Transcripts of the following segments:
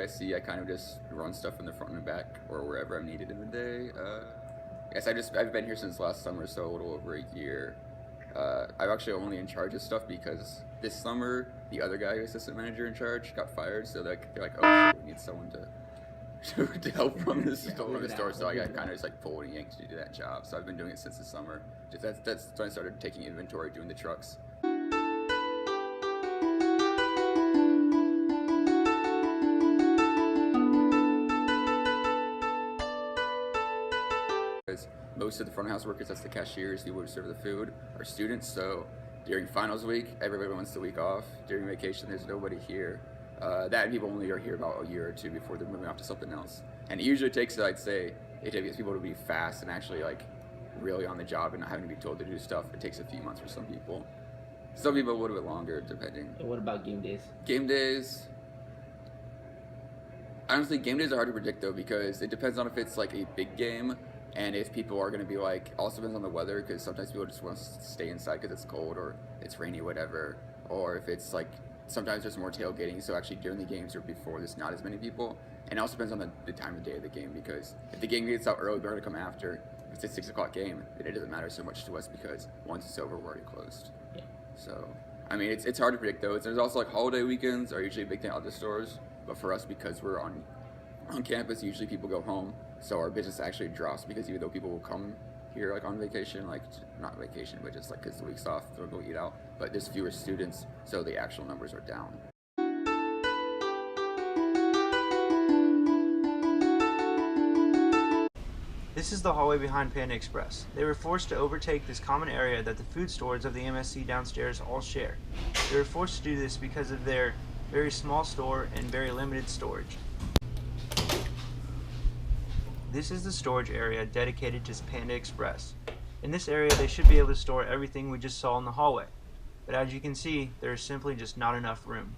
guys see, I kind of just run stuff in the front and back or wherever I'm needed in the day. Yes, I've been here since last summer, so a little over a year. I'm actually only in charge of stuff because this summer the other guy, assistant manager in charge, got fired. So they're like, oh shit, we need someone to help from the store. So I got kind of just like pulled and yanked to do that job. So I've been doing it since the summer. That's when I started taking inventory, doing the trucks. Most of the front of house workers, that's the cashiers, people who serve the food, are students. So during finals week, everybody wants the week off. During vacation, there's nobody here. That people only are here about a year or two before they're moving off to something else. And it usually takes, I'd say, it takes people to be fast and actually like really on the job and not having to be told to do stuff. It takes a few months for some people. Some people a little bit longer, depending. And what about game days? Game days. Honestly, game days are hard to predict though, because it depends on if it's like a big game. And if people are going to be like, also depends on the weather, because sometimes people just want to stay inside because it's cold or it's rainy, whatever. Or if it's like, sometimes there's more tailgating, so actually during the games or before, there's not as many people. And it also depends on the time of day of the game, because if the game gets out early, they're going to come after. If it's a 6 o'clock game, then it doesn't matter so much to us because once it's over, we're already closed. Yeah. So, I mean, it's hard to predict though. There's also like holiday weekends are usually a big thing at other stores, but for us, because we're on campus, usually people go home. So our business actually drops because even though people will come here like on vacation, like not vacation, but just like because the week's off, they'll go eat out. But there's fewer students, so the actual numbers are down. This is the hallway behind Panda Express. They were forced to overtake this common area that the food stores of the MSC downstairs all share. They were forced to do this because of their very small store and very limited storage. This is the storage area dedicated to Panda Express. In this area, they should be able to store everything we just saw in the hallway. But as you can see, there is simply just not enough room.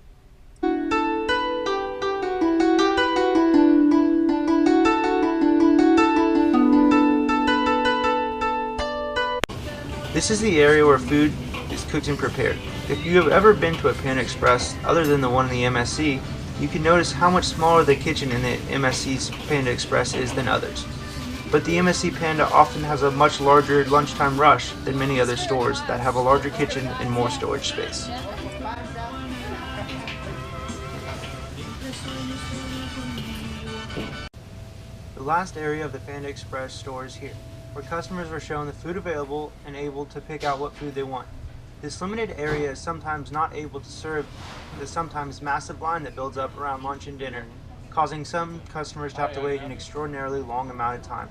This is the area where food is cooked and prepared. If you have ever been to a Panda Express other than the one in the MSC, you can notice how much smaller the kitchen in the MSC's Panda Express is than others. But the MSC Panda often has a much larger lunchtime rush than many other stores that have a larger kitchen and more storage space. The last area of the Panda Express store is here, where customers are shown the food available and able to pick out what food they want. This limited area is sometimes not able to serve the sometimes massive line that builds up around lunch and dinner, causing some customers to have to wait an extraordinarily long amount of time.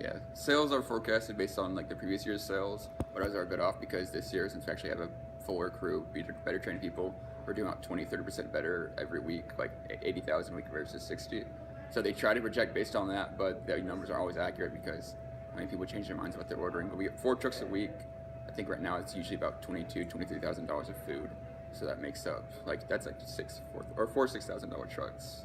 Yeah, sales are forecasted based on like the previous year's sales, but ours are a bit off because this year, since we actually have a fuller crew, better trained people, we're doing about 20-30% better every week, like 80,000 a week versus 60. So they try to project based on that, but the numbers aren't always accurate because people change their minds about what they're ordering. But we get 4 trucks a week. I think right now it's usually about $23,000 of food. So that makes up that's like $6,000 trucks.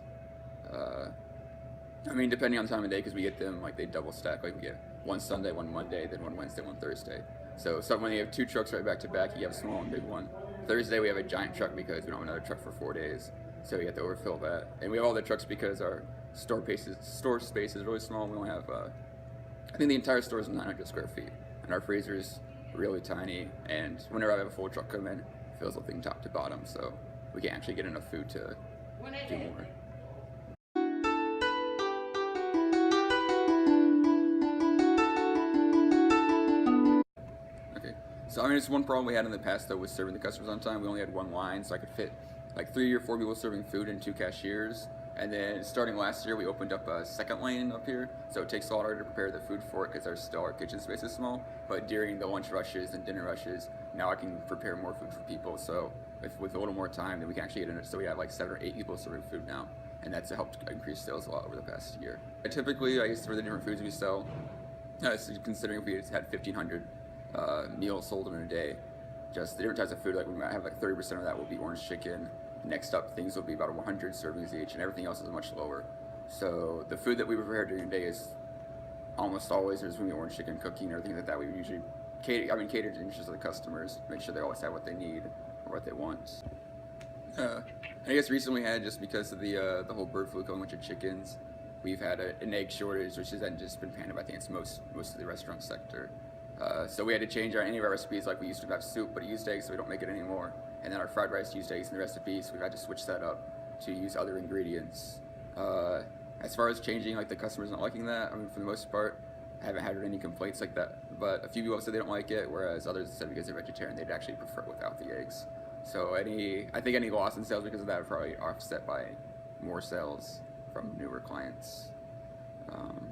I mean, depending on the time of day, because we get them they double stack. Like we get one Sunday, one Monday, then one Wednesday, one Thursday. So when you have 2 trucks right back to back, you have a small and big one. Thursday we have a giant truck because we don't have another truck for 4 days. So you have to overfill that. And we have all the trucks because our store space is really small. We only have, I think the entire store is 900 square feet. And our freezer is really tiny. And whenever I have a full truck come in, it fills the thing top to bottom. So we can't actually get enough food to do more. Okay. So I mean, it's one problem we had in the past though was serving the customers on time. We only had one line, so I could fit like 3 or 4 people serving food and 2 cashiers. And then starting last year, we opened up a second lane up here, so it takes a lot longer to prepare the food for it because our kitchen space is small. But during the lunch rushes and dinner rushes, now I can prepare more food for people. So with a little more time, then we can actually get in it. So we have like 7 or 8 people serving food now, and that's helped increase sales a lot over the past year. Typically, I guess for the different foods we sell, considering if we had 1,500 meals sold in a day, just the different types of food, like we might have like 30% of that will be orange chicken. Next up, things will be about 100 servings each, and everything else is much lower. So the food that we prepare during the day is almost always there's going to be orange chicken, cooking, or things like that. We usually cater to the interests of the customers, make sure they always have what they need or what they want. Uh, I guess recently we had, just because of the whole bird flu killing a bunch of chickens, we've had an egg shortage, which has then just been panned up. I think it's most of the restaurant sector. So we had to change any of our recipes. Like, we used to have soup, but it used eggs, so we don't make it anymore. And then our fried rice used eggs in the recipe, so we've had to switch that up to use other ingredients. As far as changing, like, the customers not liking that, I mean, for the most part, I haven't had any complaints like that. But a few people have said they don't like it, whereas others said because they're vegetarian, they'd actually prefer it without the eggs. So I think any loss in sales because of that are probably offset by more sales from newer clients. Um,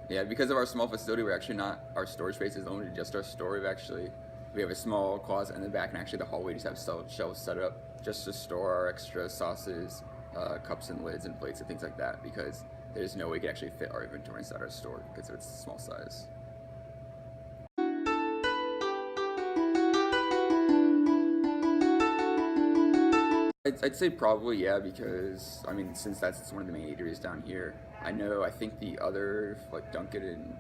yeah, because of our small facility, we're actually not, our storage space is limited to just our store. We have a small closet in the back, and actually the hallway just have shelves set up just to store our extra sauces, cups and lids and plates and things like that, because there's no way we can actually fit our inventory inside our store because of its small size. I'd say probably, yeah, because I mean, since that's one of the main eateries down here, I think the other, like, Dunkin' and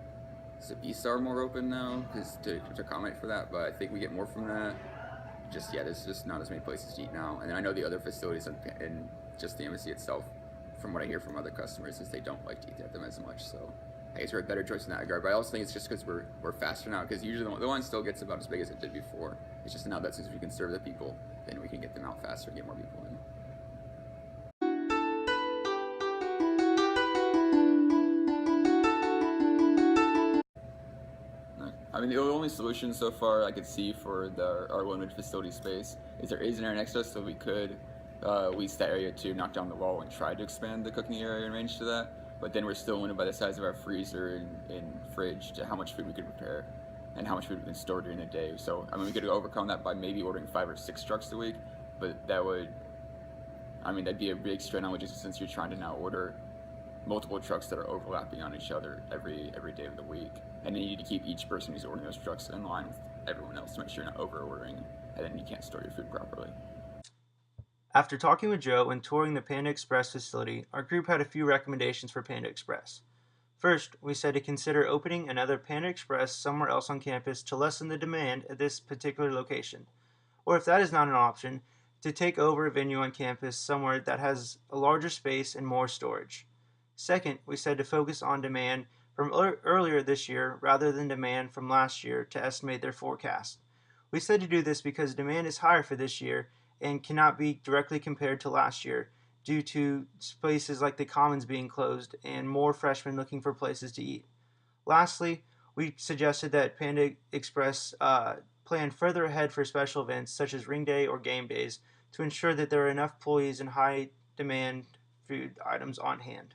Sabisa are more open now because to accommodate for that, but I think we get more from that. Just, yeah, there's just not as many places to eat now, and then I know the other facilities in just the embassy itself, from what I hear from other customers, is they don't like to eat at them as much. So I guess we're a better choice in that regard. But I also think it's just because we're faster now, because usually the one still gets about as big as it did before. It's just now that since we can serve the people, then we can get them out faster and get more people in. I mean, the only solution so far I could see for our limited facility space is there is an area next to us, so we could lease that area to knock down the wall and try to expand the cooking area and range to that. But then we're still limited by the size of our freezer and fridge to how much food we could prepare and how much food we can store during the day. So, I mean, we could overcome that by maybe ordering 5 or 6 trucks a week, but that'd be a big strain on logistics, since you're trying to now order multiple trucks that are overlapping on each other every day of the week, and then you need to keep each person who's ordering those trucks in line with everyone else to make sure you're not over ordering, and then you can't store your food properly. After talking with Joe and touring the Panda Express facility, our group had a few recommendations for Panda Express. First, we said to consider opening another Panda Express somewhere else on campus to lessen the demand at this particular location. Or if that is not an option, to take over a venue on campus somewhere that has a larger space and more storage. Second, we said to focus on demand from earlier this year rather than demand from last year to estimate their forecast. We said to do this because demand is higher for this year and cannot be directly compared to last year due to places like the Commons being closed and more freshmen looking for places to eat. Lastly, we suggested that Panda Express plan further ahead for special events such as Ring Day or game days to ensure that there are enough employees and high demand food items on hand.